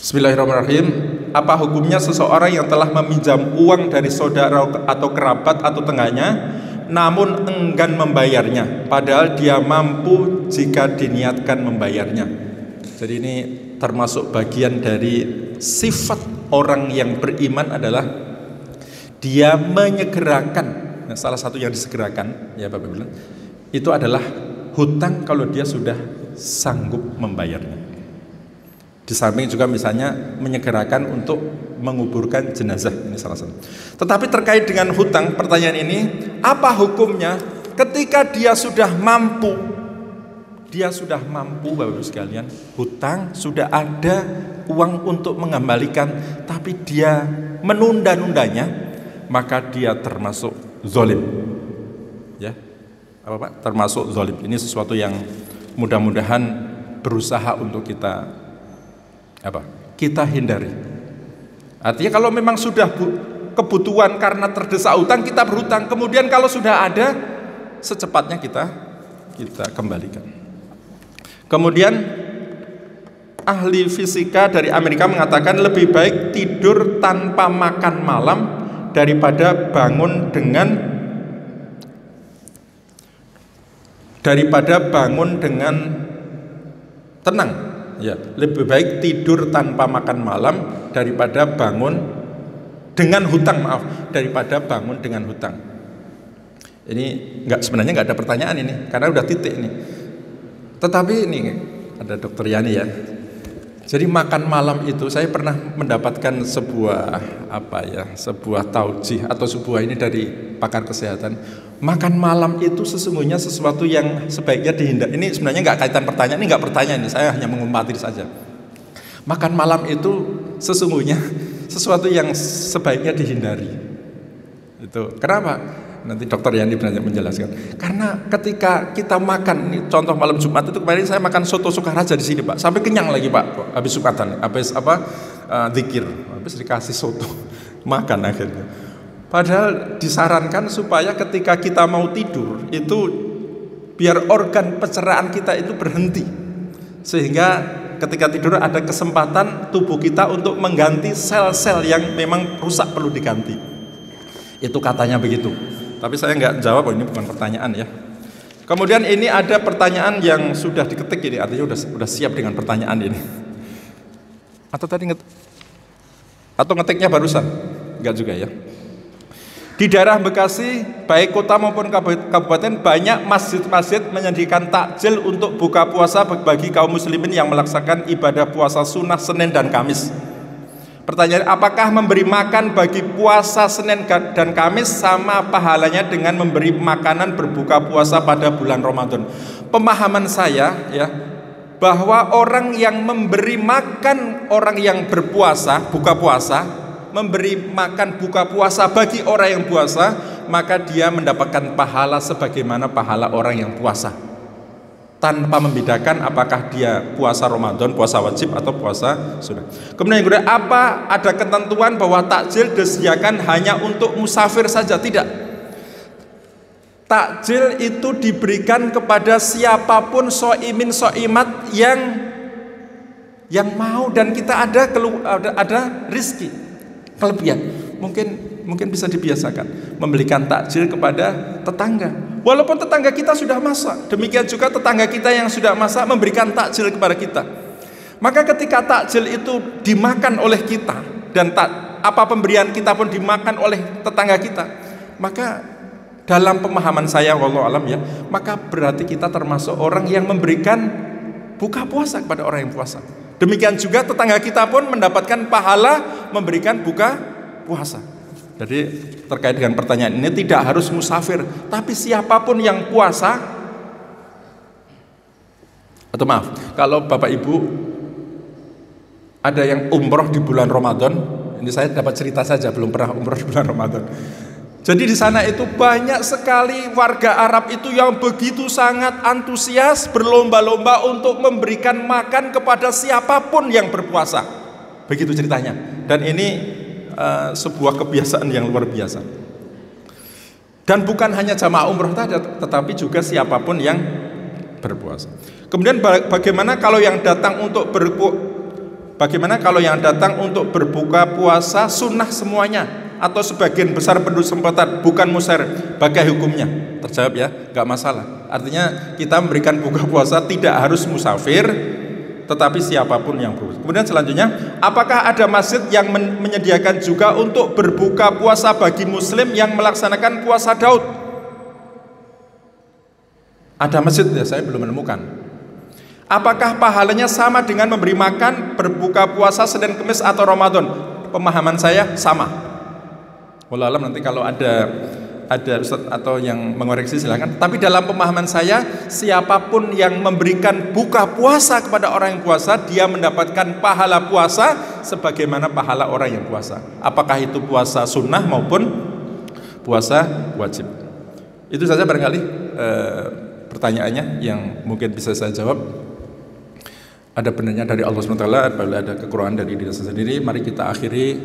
Bismillahirrahmanirrahim. Apa hukumnya seseorang yang telah meminjam uang dari saudara atau kerabat atau tengganya namun enggan membayarnya, padahal dia mampu jika diniatkan membayarnya? Jadi ini termasuk bagian dari sifat orang yang beriman adalah dia menyegerakan. Nah, salah satu yang disegerakan, ya Bapak bilang, itu adalah hutang kalau dia sudah sanggup membayarnya. Di samping juga misalnya menyegerakan untuk menguburkan jenazah, ini salah satu. Tetapi terkait dengan hutang, pertanyaan ini, apa hukumnya ketika dia sudah mampu? Dia sudah mampu, Bapak Ibu sekalian, hutang sudah ada uang untuk mengembalikan, tapi dia menunda-nundanya, maka dia termasuk zalim. Ya, apa Pak? Termasuk zalim. Ini sesuatu yang mudah-mudahan berusaha untuk kita hindari. Artinya kalau memang sudah kebutuhan karena terdesak hutang, kita berhutang. Kemudian kalau sudah ada, secepatnya kita kembalikan. Kemudian ahli fisika dari Amerika mengatakan lebih baik tidur tanpa makan malam daripada bangun dengan tenang. Ya, lebih baik tidur tanpa makan malam daripada bangun dengan hutang, daripada bangun dengan hutang. Ini sebenarnya nggak ada pertanyaan ini, karena udah titik ini. Tetapi ini ada Dokter Yani ya. Jadi makan malam itu saya pernah mendapatkan sebuah taujih atau sebuah ini dari pakar kesehatan. Makan malam itu sesungguhnya sesuatu yang sebaiknya dihindari. Ini sebenarnya nggak kaitan pertanyaan, ini nggak pertanyaan, ini saya hanya mengumpati saja. Makan malam itu sesungguhnya sesuatu yang sebaiknya dihindari. Itu kenapa? Nanti Dokter Yani menjelaskan. Karena ketika kita makan, ini contoh malam Jumat itu kemarin saya makan soto Sukaraja di sini Pak, sampai kenyang lagi Pak. Habis Jumatan, habis zikir, habis dikasih soto, makan akhirnya. Padahal disarankan supaya ketika kita mau tidur itu biar organ pencernaan kita itu berhenti, sehingga ketika tidur ada kesempatan tubuh kita untuk mengganti sel-sel yang memang rusak perlu diganti. Itu katanya begitu. Tapi saya nggak jawab, ini bukan pertanyaan ya. Kemudian ini ada pertanyaan yang sudah diketik ini, artinya udah siap dengan pertanyaan ini. Atau tadi ngetiknya barusan? Enggak juga ya. Di daerah Bekasi, baik kota maupun kabupaten, banyak masjid-masjid menyajikan takjil untuk buka puasa bagi kaum muslimin yang melaksanakan ibadah puasa sunnah Senin dan Kamis. Pertanyaan, apakah memberi makan bagi puasa Senin dan Kamis sama pahalanya dengan memberi makanan berbuka puasa pada bulan Ramadan? Pemahaman saya ya, bahwa orang yang memberi makan orang yang berpuasa, buka puasa, memberi makan buka puasa bagi orang yang puasa, maka dia mendapatkan pahala sebagaimana pahala orang yang puasa, tanpa membedakan apakah dia puasa Ramadan, puasa wajib atau puasa sunnah. Kemudian yang kedua, apa ada ketentuan bahwa takjil disediakan hanya untuk musafir saja? Tidak. Takjil itu diberikan kepada siapapun soimin soimat yang mau, dan kita ada rizki kelebihan, mungkin bisa dibiasakan memberikan takjil kepada tetangga, walaupun tetangga kita sudah masak. Demikian juga tetangga kita yang sudah masak memberikan takjil kepada kita. Maka ketika takjil itu dimakan oleh kita, dan apa pemberian kita pun dimakan oleh tetangga kita, maka dalam pemahaman saya wallahu alam ya, maka berarti kita termasuk orang yang memberikan buka puasa kepada orang yang puasa. Demikian juga tetangga kita pun mendapatkan pahala memberikan buka puasa. Jadi terkait dengan pertanyaan ini, tidak harus musafir, tapi siapapun yang puasa, atau maaf, kalau Bapak Ibu ada yang umroh di bulan Ramadan, ini saya dapat cerita saja, belum pernah umroh di bulan Ramadan. Jadi di sana itu banyak sekali warga Arab itu yang begitu sangat antusias, berlomba-lomba untuk memberikan makan kepada siapapun yang berpuasa. Begitu ceritanya. Dan ini sebuah kebiasaan yang luar biasa. Dan bukan hanya jamaah umroh saja, tetapi juga siapapun yang berpuasa. Kemudian bagaimana kalau yang datang untuk Bagaimana kalau yang datang untuk berbuka puasa sunnah semuanya atau sebagian besar penduduk setempat bukan musafir, bagaimana hukumnya? Terjawab ya, nggak masalah. Artinya kita memberikan buka puasa tidak harus musafir, tetapi siapapun yang berpuasa. Kemudian selanjutnya, apakah ada masjid yang menyediakan juga untuk berbuka puasa bagi muslim yang melaksanakan puasa Daud? Ada masjid ya, saya belum menemukan. Apakah pahalanya sama dengan memberi makan berbuka puasa Senin, Kamis atau Ramadan? Pemahaman saya sama. Wallah alam, nanti kalau ada ustadz atau yang mengoreksi silakan. Tapi dalam pemahaman saya, siapapun yang memberikan buka puasa kepada orang yang puasa, dia mendapatkan pahala puasa sebagaimana pahala orang yang puasa. Apakah itu puasa sunnah maupun puasa wajib? Itu saja barangkali pertanyaannya yang mungkin bisa saya jawab. Ada benarnya dari Allah SWT, apabila ada kekurangan dari diri saya sendiri, mari kita akhiri